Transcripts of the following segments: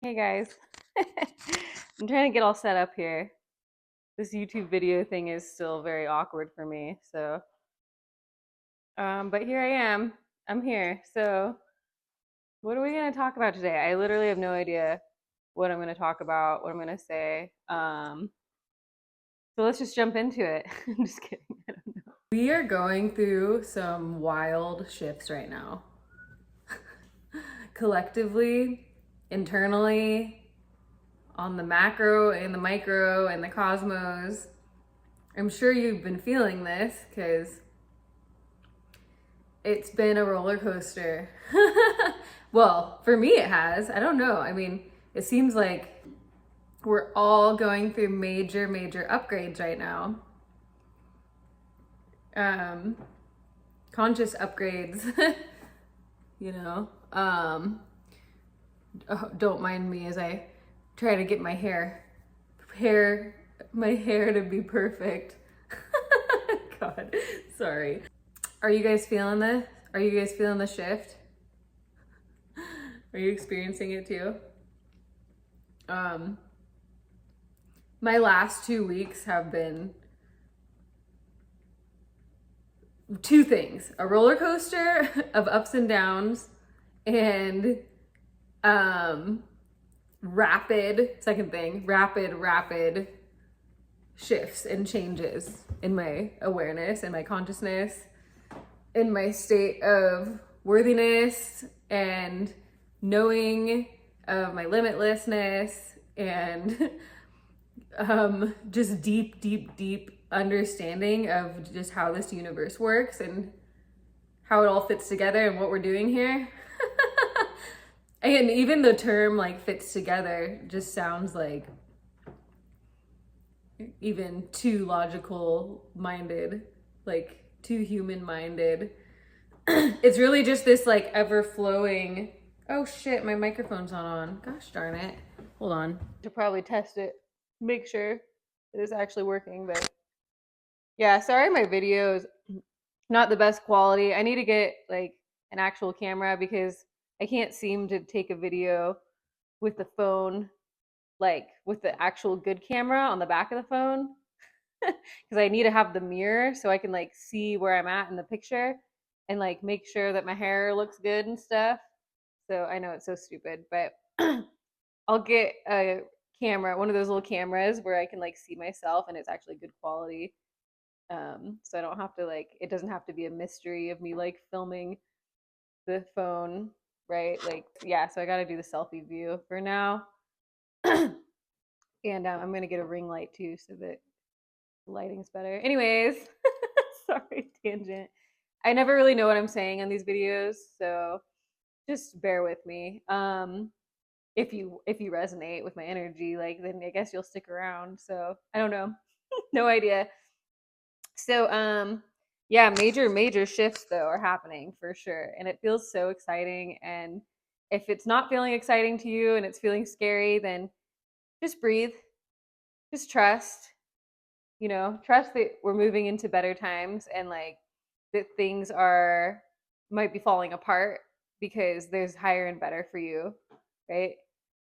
Hey guys. I'm trying to get all set up here. This YouTube video thing is still very awkward for me. But here I am. I'm here. So, what are we going to talk about today? I literally have no idea what I'm going to talk about, what I'm going to say. So let's just jump into it. I'm just kidding. I don't know. We are going through some wild shifts right now. Collectively, internally, on the macro and the micro and the cosmos. I'm sure you've been feeling this because it's been a roller coaster. Well, for me, it has. I don't know. I mean, it seems like we're all going through major, major upgrades right now. Conscious upgrades, you know. Don't mind me as I try to get my hair to be perfect. God, sorry. Are you guys feeling this? Are you guys feeling the shift? Are you experiencing it too? My last 2 weeks have been two things: a roller coaster of ups and downs, and rapid shifts and changes in my awareness and my consciousness, in my state of worthiness and knowing of my limitlessness, and just deep understanding of just how this universe works and how it all fits together and what we're doing here. And even the term like fits together just sounds like even too logical minded, like too human minded. It's really just this like ever flowing. Oh shit, my microphone's not on. Gosh darn it. Hold on. To probably test it, make sure it is actually working. But yeah, sorry, my video is not the best quality. I need to get like an actual camera because I can't seem to take a video with the phone, like with the actual good camera on the back of the phone. Because I need to have the mirror so I can like see where I'm at in the picture and like make sure that my hair looks good and stuff. So I know it's so stupid, but I'll get a camera, one of those little cameras where I can like see myself and it's actually good quality. So I don't have to like, it doesn't have to be a mystery of me like filming the phone, right? Like, yeah, so I got to do the selfie view for now. And I'm going to get a ring light too so that the lighting's better. Anyways, sorry, tangent. I never really know what I'm saying on these videos, so just bear with me. If you resonate with my energy, like then I guess you'll stick around. So I don't know. No idea. So yeah, major shifts though are happening for sure. And it feels so exciting. And if it's not feeling exciting to you and it's feeling scary, then just breathe. Just trust. Trust that we're moving into better times and like that things are might be falling apart because there's higher and better for you, right?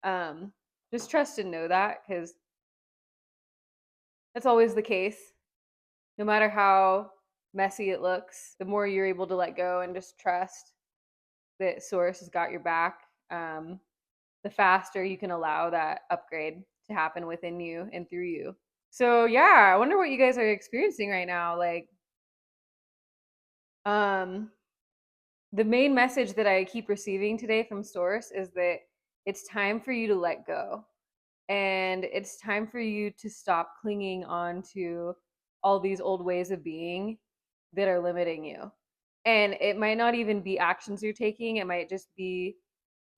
Um, just trust and know that because that's always the case. No matter how messy it looks, the more you're able to let go and just trust that source has got your back, the faster you can allow that upgrade to happen within you and through you. So yeah, I wonder what you guys are experiencing right now. Like, um, the main message that I keep receiving today from Source is that it's time for you to let go. And it's time for you to stop clinging on to all these old ways of being that are limiting you. And it might not even be actions you're taking, it might just be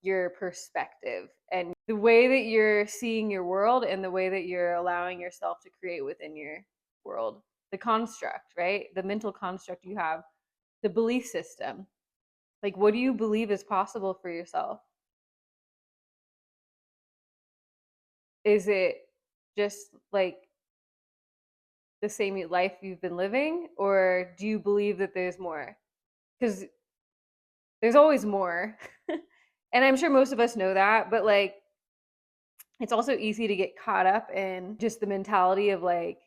your perspective and the way that you're seeing your world and the way that you're allowing yourself to create within your world. The construct, right? The mental construct you have, the belief system. Like, what do you believe is possible for yourself? Is it just like the same life you've been living, or do you believe that there's more? Because there's always more. And I'm sure most of us know that, but like it's also easy to get caught up in just the mentality of like,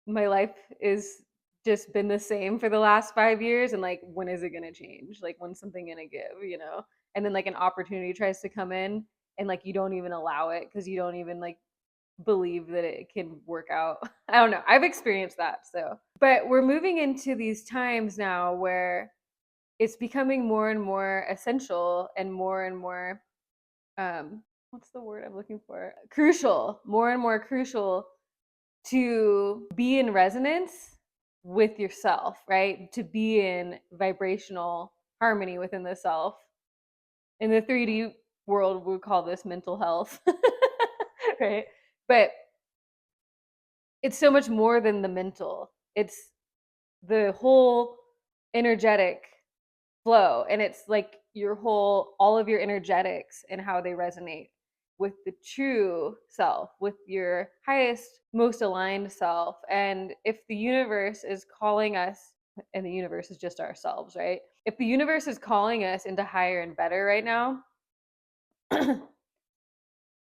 my life is just been the same for the last 5 years, and like, when is it going to change? Like, when's something going to give, you know? And then like an opportunity tries to come in, and like you don't even allow it because you don't even like believe that it can work out. I don't know. I've experienced that. So, but we're moving into these times now where it's becoming more and more essential and more what's the word I'm looking for? Crucial, more and more crucial to be in resonance with yourself, right? To be in vibrational harmony within the self. In the 3D world, we would call this mental health, right? But it's so much more than the mental. It's the whole energetic flow, and it's like your whole, all of your energetics and how they resonate with the true self, with your highest, most aligned self. And if the universe is calling us, and the universe is just ourselves, right? If the universe is calling us into higher and better right now,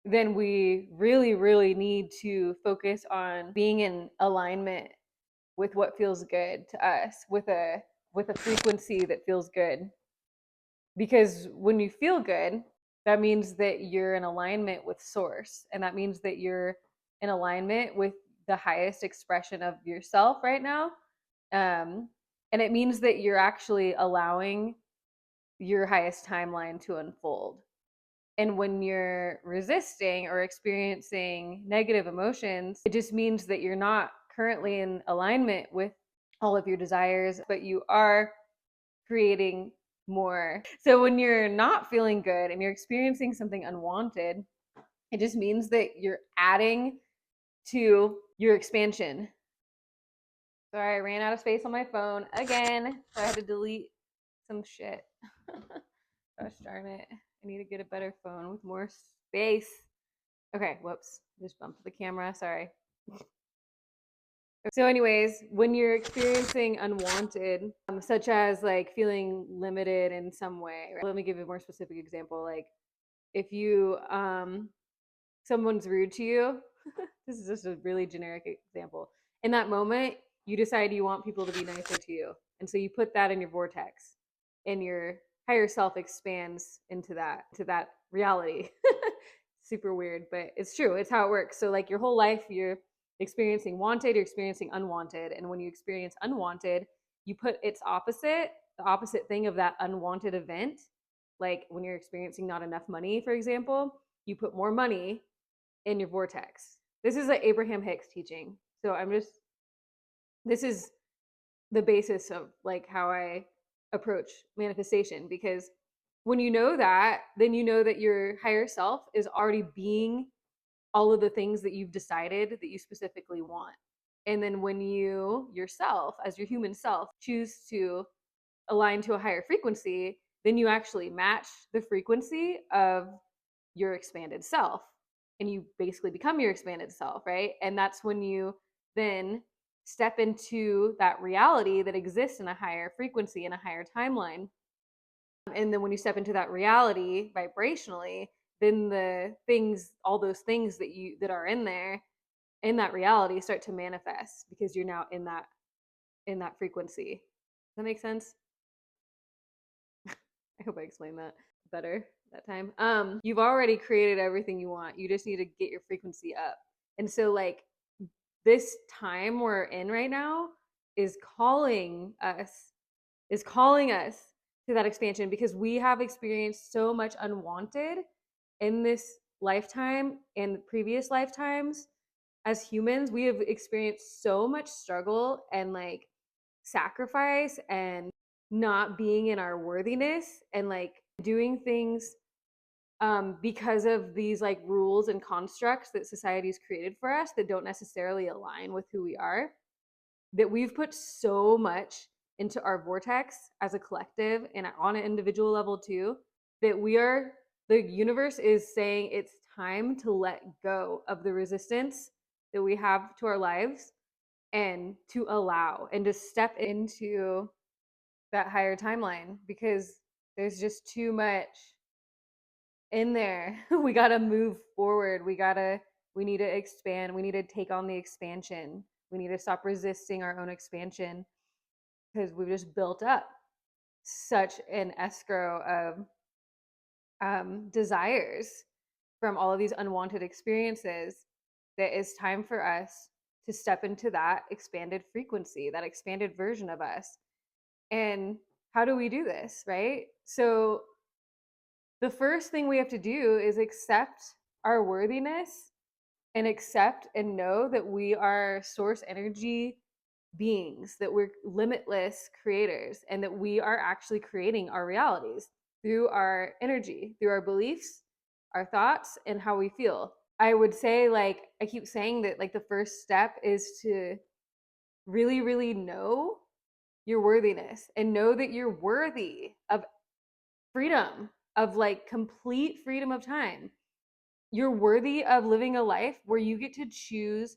then we really, really need to focus on being in alignment with what feels good to us, with a frequency that feels good. Because when you feel good, that means that you're in alignment with source, and that means that you're in alignment with the highest expression of yourself right now. And it means that you're actually allowing your highest timeline to unfold. And when you're resisting or experiencing negative emotions, it just means that you're not currently in alignment with all of your desires, but you are creating more. So when you're not feeling good and you're experiencing something unwanted, it just means that you're adding to your expansion. Sorry, I ran out of space on my phone again, so I had to delete some shit. Gosh darn it. I need to get a better phone with more space. Okay, whoops. Just bumped the camera. Sorry. So, anyways, when you're experiencing unwanted, such as like feeling limited in some way, right? Let me give you a more specific example. Like, if you, someone's rude to you, this is just a really generic example. In that moment, you decide you want people to be nicer to you. And so you put that in your vortex, and your higher self expands into that reality. Super weird, but it's true. It's how it works. So like your whole life, you're experiencing wanted, you're experiencing unwanted. And when you experience unwanted, you put its opposite, the opposite thing of that unwanted event. Like when you're experiencing not enough money, for example, you put more money in your vortex. This is like Abraham Hicks teaching. So this is the basis of like how I approach manifestation, because when you know that, then you know that your higher self is already being all of the things that you've decided that you specifically want. And then when you yourself, as your human self, choose to align to a higher frequency, then you actually match the frequency of your expanded self, and you basically become your expanded self, right? And that's when you then step into that reality that exists in a higher frequency, in a higher timeline. And then when you step into that reality vibrationally, then the things, all those things that are in there in that reality start to manifest, because you're now in that frequency. Does that make sense? I hope I explained that better that time. You've already created everything you want. You just need to get your frequency up. And so like this time we're in right now is calling us to that expansion, because we have experienced so much unwanted in this lifetime and previous lifetimes. As humans, we have experienced so much struggle and like sacrifice and not being in our worthiness, and like doing things because of these like rules and constructs that society's created for us that don't necessarily align with who we are, that we've put so much into our vortex as a collective and on an individual level too, that the universe is saying it's time to let go of the resistance that we have to our lives, and to allow and to step into that higher timeline, because there's just too much in there. We got to move forward. We need to expand. We need to take on the expansion. We need to stop resisting our own expansion because we've just built up such an escrow of desires from all of these unwanted experiences that it's time for us to step into that expanded frequency, that expanded version of us. And how do we do this, right? So the first thing we have to do is accept our worthiness and accept and know that we are source energy beings, that we're limitless creators, and that we are actually creating our realities through our energy, through our beliefs, our thoughts, and how we feel. I would say, like, I keep saying that, like, the first step is to really, really know your worthiness and know that you're worthy of freedom, of like complete freedom of time. You're worthy of living a life where you get to choose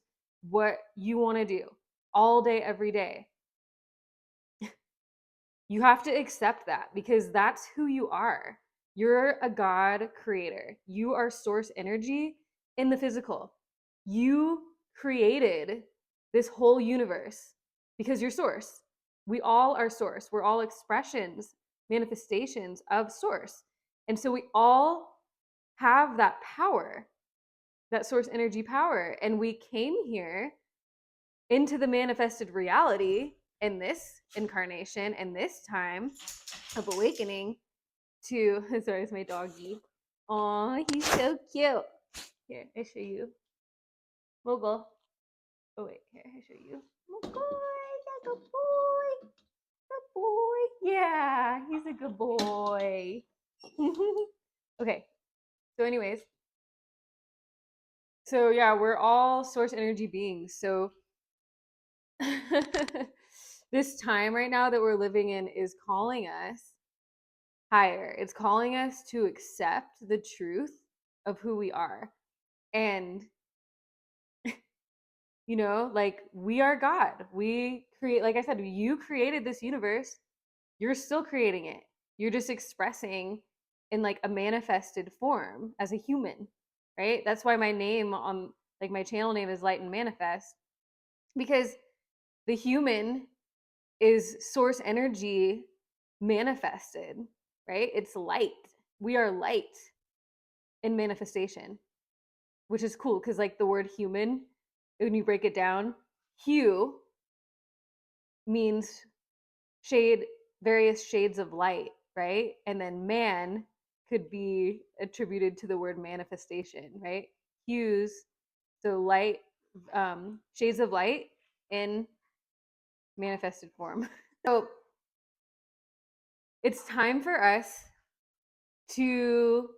what you want to do all day, every day. You have to accept that because that's who you are. You're a God creator. You are source energy in the physical. You created this whole universe because you're source. We all are source. We're all expressions, manifestations of source. And so we all have that power, that source energy power. And we came here into the manifested reality in this incarnation and this time of awakening to sorry, it's my doggy. Oh, he's so cute. Here, I show you. Mogul. Oh wait, here, I show you. Mogul, yeah, good boy. Good boy. Yeah, he's a good boy. Okay. So anyways, so yeah, we're all source energy beings. So this time right now that we're living in is calling us higher. It's calling us to accept the truth of who we are. And, you know, like we are God. We create, like I said, you created this universe. You're still creating it. You're just expressing in like a manifested form as a human, right? That's why my name on like my channel name is Light and Manifest, because the human is source energy manifested, right? It's light. We are light in manifestation, which is cool because like the word human, when you break it down, hue means shade, various shades of light, right? And then man could be attributed to the word manifestation, right? Hues, so light, shades of light in manifested form. So it's time for us to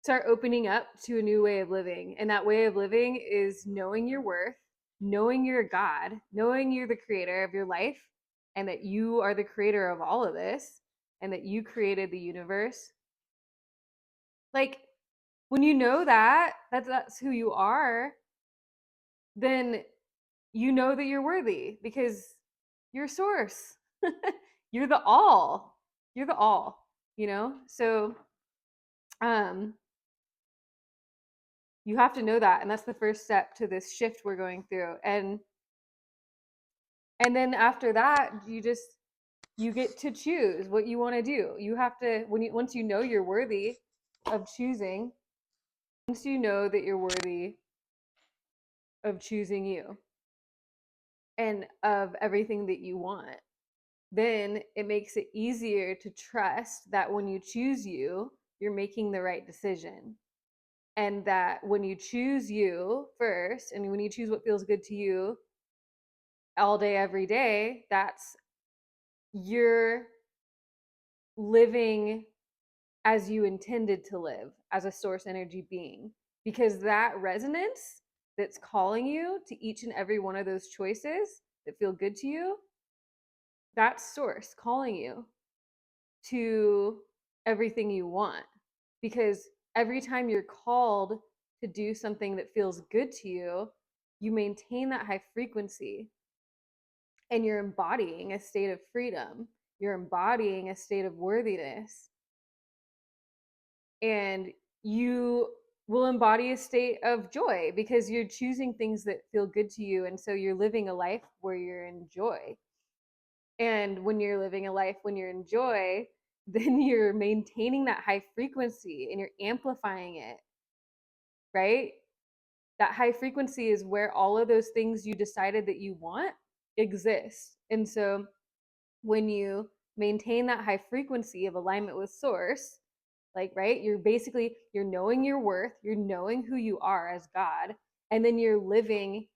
start opening up to a new way of living. And that way of living is knowing your worth, knowing you're God, knowing you're the creator of your life, and that you are the creator of all of this, and that you created the universe. Like, when you know that, that's who you are, then you know that you're worthy because you're source. You're the all. You're the all, you know? So, um, you have to know that, and that's the first step to this shift we're going through. And then after that, you get to choose what you want to do. You have to once you know you're worthy of choosing, once you know that you're worthy of choosing you and of everything that you want, then it makes it easier to trust that when you choose you, you're making the right decision. And that when you choose you first, and when you choose what feels good to you all day, every day, that's you're living as you intended to live as a source energy being. Because that resonance that's calling you to each and every one of those choices that feel good to you, that's source calling you to everything you want. Because every time you're called to do something that feels good to you, you maintain that high frequency and you're embodying a state of freedom. You're embodying a state of worthiness. and you will embody a state of joy because you're choosing things that feel good to you, and so you're living a life where you're in joy. And when you're living a life when you're in joy, then you're maintaining that high frequency and you're amplifying it, right? That high frequency is where all of those things you decided that you want exist. And so when you maintain that high frequency of alignment with source, like, right, you're knowing your worth, you're knowing who you are as God, and then you're living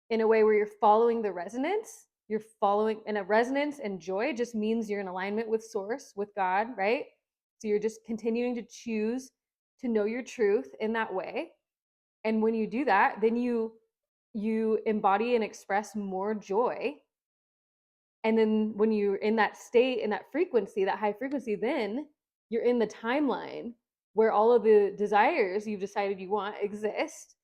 in a way where you're following the resonance. You're following, and a resonance and joy just means you're in alignment with source, with God, right? So you're just continuing to choose to know your truth in that way. And when you do that, then you embody and express more joy. And then when you're in that state, in that frequency, that high frequency, then you're in the timeline where all of the desires you've decided you want exist.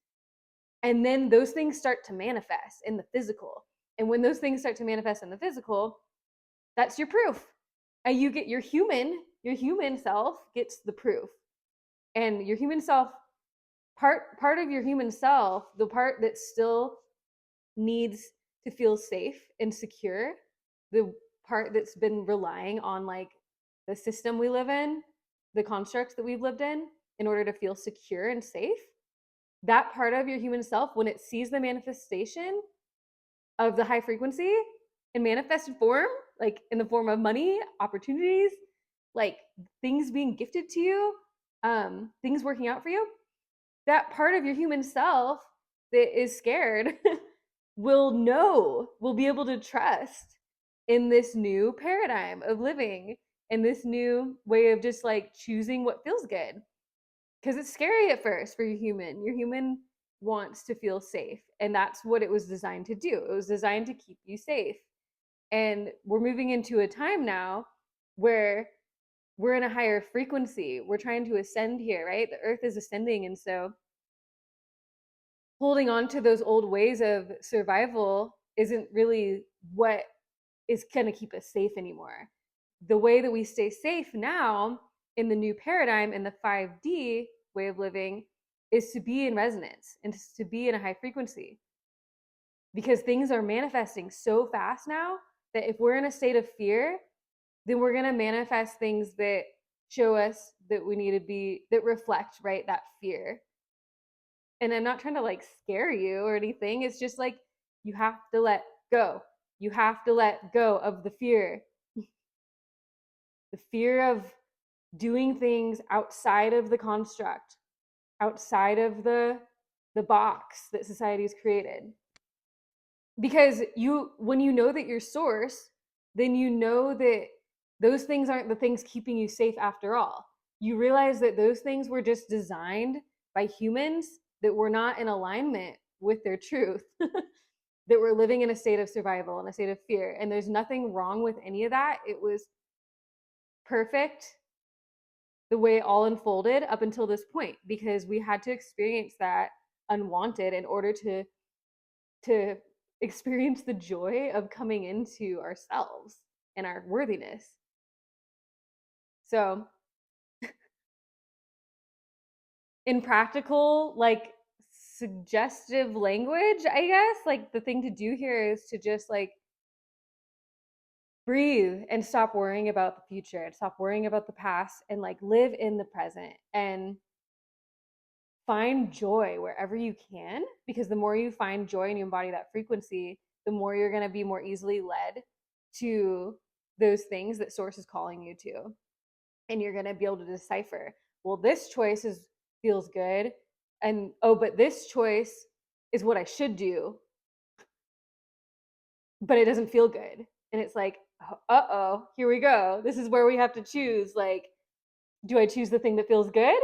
And then those things start to manifest in the physical. And when those things start to manifest in the physical, that's your proof. And you get your human self gets the proof. And your human self, part of your human self, the part that still needs to feel safe and secure, the part that's been relying on like the system we live in, the constructs that we've lived in order to feel secure and safe, that part of your human self, when it sees the manifestation of the high frequency in manifested form, like in the form of money, opportunities, like things being gifted to you, things working out for you, that part of your human self that is scared will be able to trust in this new paradigm of living and this new way of just like choosing what feels good. Because it's scary at first for your human. Your human wants to feel safe, and that's what it was designed to do. It was designed to keep you safe. And we're moving into a time now where we're in a higher frequency. We're trying to ascend here, right? The earth is ascending, and so holding on to those old ways of survival isn't really what is going to keep us safe anymore. The way that we stay safe now in the new paradigm, in the 5D way of living, is to be in resonance and to be in a high frequency, because things are manifesting so fast now that if we're in a state of fear, then we're going to manifest things that show us that we need to be, that reflect, right, that fear. And I'm not trying to like scare you or anything. It's just like you have to let go. You have to let go of the fear. The fear of doing things outside of the construct, outside of the box that society has created. Because when you know that you're source, then you know that those things aren't the things keeping you safe after all. You realize that those things were just designed by humans that were not in alignment with their truth, that were living in a state of survival, in a state of fear. And there's nothing wrong with any of that. It was perfect the way it all unfolded up until this point, because we had to experience that unwanted in order to experience the joy of coming into ourselves and our worthiness. So in practical, like suggestive language, I guess, like the thing to do here is to just like breathe and stop worrying about the future and stop worrying about the past and like live in the present and find joy wherever you can, because the more you find joy and you embody that frequency, the more you're going to be more easily led to those things that source is calling you to. And you're going to be able to decipher, well, this choice feels good, and oh, but this choice is what I should do, but it doesn't feel good. And it's like, uh-oh, here we go. This is where we have to choose, like, do I choose the thing that feels good?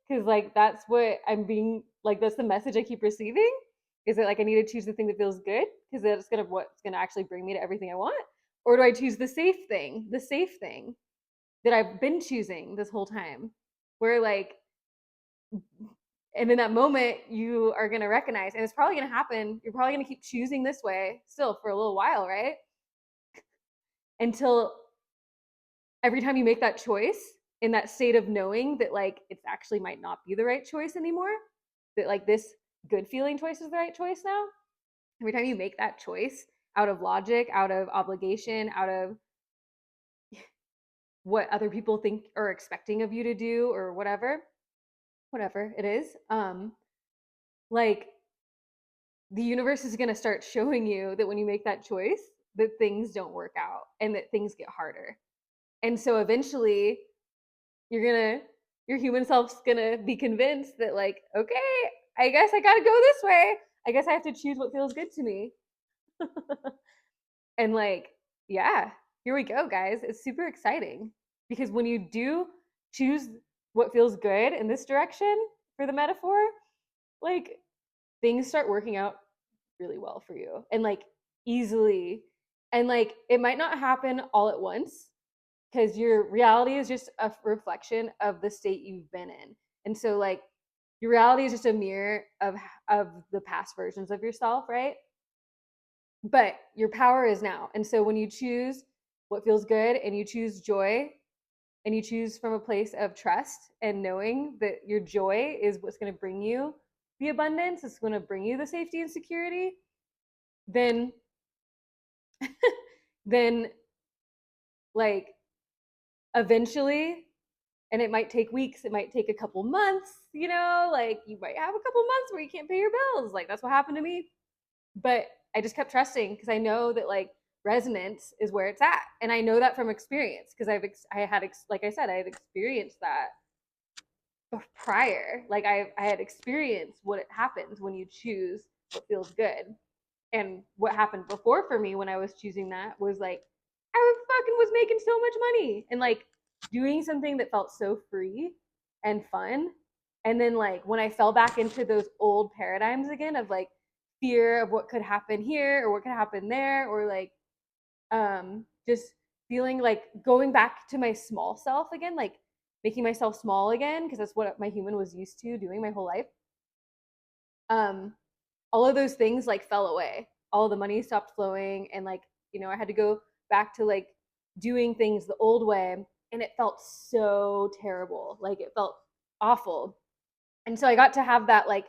Because like that's what I'm being like, that's the message I keep receiving, is that like I need to choose the thing that feels good because that's what's gonna actually bring me to everything I want. Or do I choose the safe thing that I've been choosing this whole time, where like, and in that moment you are gonna recognize, and it's probably gonna happen, you're probably gonna keep choosing this way still for a little while, right? Until every time you make that choice, in that state of knowing that like it's actually might not be the right choice anymore, that like this good feeling choice is the right choice now. Every time you make that choice out of logic, out of obligation, out of what other people think or expecting of you to do or whatever it is, like the universe is going to start showing you that when you make that choice that things don't work out and that things get harder. And so eventually your human self's gonna be convinced that like, okay, I guess I gotta go this way. I guess I have to choose what feels good to me. And like, yeah, here we go, guys. It's super exciting because when you do choose what feels good in this direction for the metaphor, like things start working out really well for you and like easily. And like it might not happen all at once because your reality is just a reflection of the state you've been in. And so like your reality is just a mirror of the past versions of yourself, right? But your power is now. And so when you choose what feels good and you choose joy and you choose from a place of trust and knowing that your joy is what's going to bring you the abundance, it's going to bring you the safety and security, then then like eventually, and it might take weeks, it might take a couple months, like you might have a couple months where you can't pay your bills. Like that's what happened to me. But I just kept trusting because I know that like resonance is where it's at. And I know that from experience because like I said, I had experienced that prior. Like I had experienced what happens when you choose what feels good. And what happened before for me when I was choosing that was like I fucking was making so much money and like doing something that felt so free and fun. And then like when I fell back into those old paradigms again of like fear of what could happen here or what could happen there, or like just feeling like going back to my small self again, like making myself small again because that's what my human was used to doing my whole life. All of those things like fell away. All the money stopped flowing, and like I had to go back to like doing things the old way, and it felt so terrible. Like it felt awful. And so I got to have that like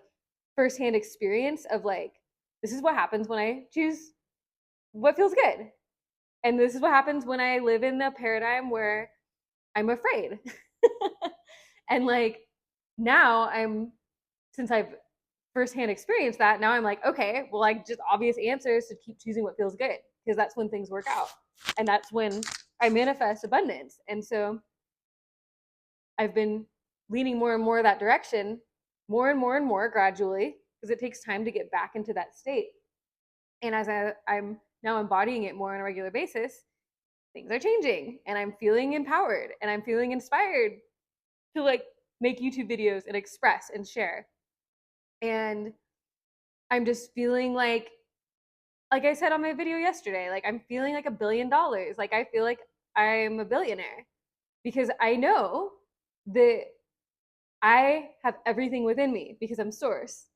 firsthand experience of like, this is what happens when I choose what feels good. And this is what happens when I live in a paradigm where I'm afraid. And like now since I've firsthand experienced that, now I'm like, okay, well, like just obvious answers to keep choosing what feels good because that's when things work out. And that's when I manifest abundance. And so I've been leaning more and more that direction, more and more and more gradually, because it takes time to get back into that state. And as I'm now embodying it more on a regular basis, things are changing and I'm feeling empowered and I'm feeling inspired to like make YouTube videos and express and share. And I'm just feeling like I said on my video yesterday, like I'm feeling like $1 billion. Like I feel like I'm a billionaire because I know that I have everything within me because I'm source.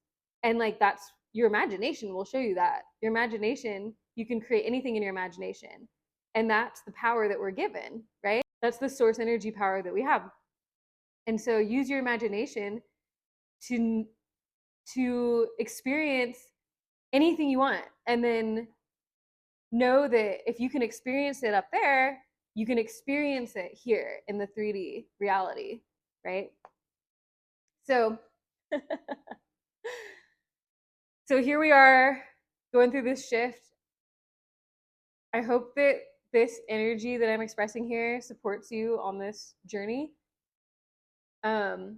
And like that's your imagination will show you that. Your imagination, you can create anything in your imagination. And that's the power that we're given, right? That's the source energy power that we have. And so use your imagination to experience anything you want. And then know that if you can experience it up there, you can experience it here in the 3D reality, right? So so here we are going through this shift. I hope that this energy that I'm expressing here supports you on this journey. And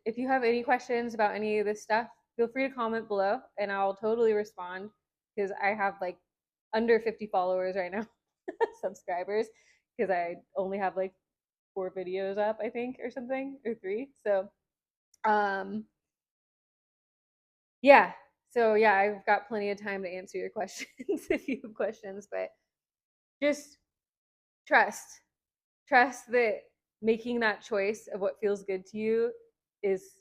if you have any questions about any of this stuff, feel free to comment below and I'll totally respond because I have like under 50 followers right now, subscribers, because I only have like 4 videos up, I think, or something, or 3. So, yeah. So yeah, I've got plenty of time to answer your questions if you have questions, but just trust that making that choice of what feels good to you is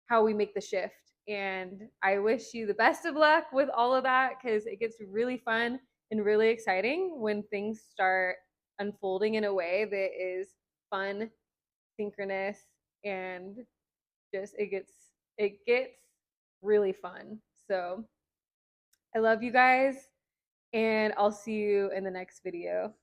how we make the shift. And I wish you the best of luck with all of that because it gets really fun and really exciting when things start unfolding in a way that is fun, synchronous, and just it gets really fun. So I love you guys, and I'll see you in the next video.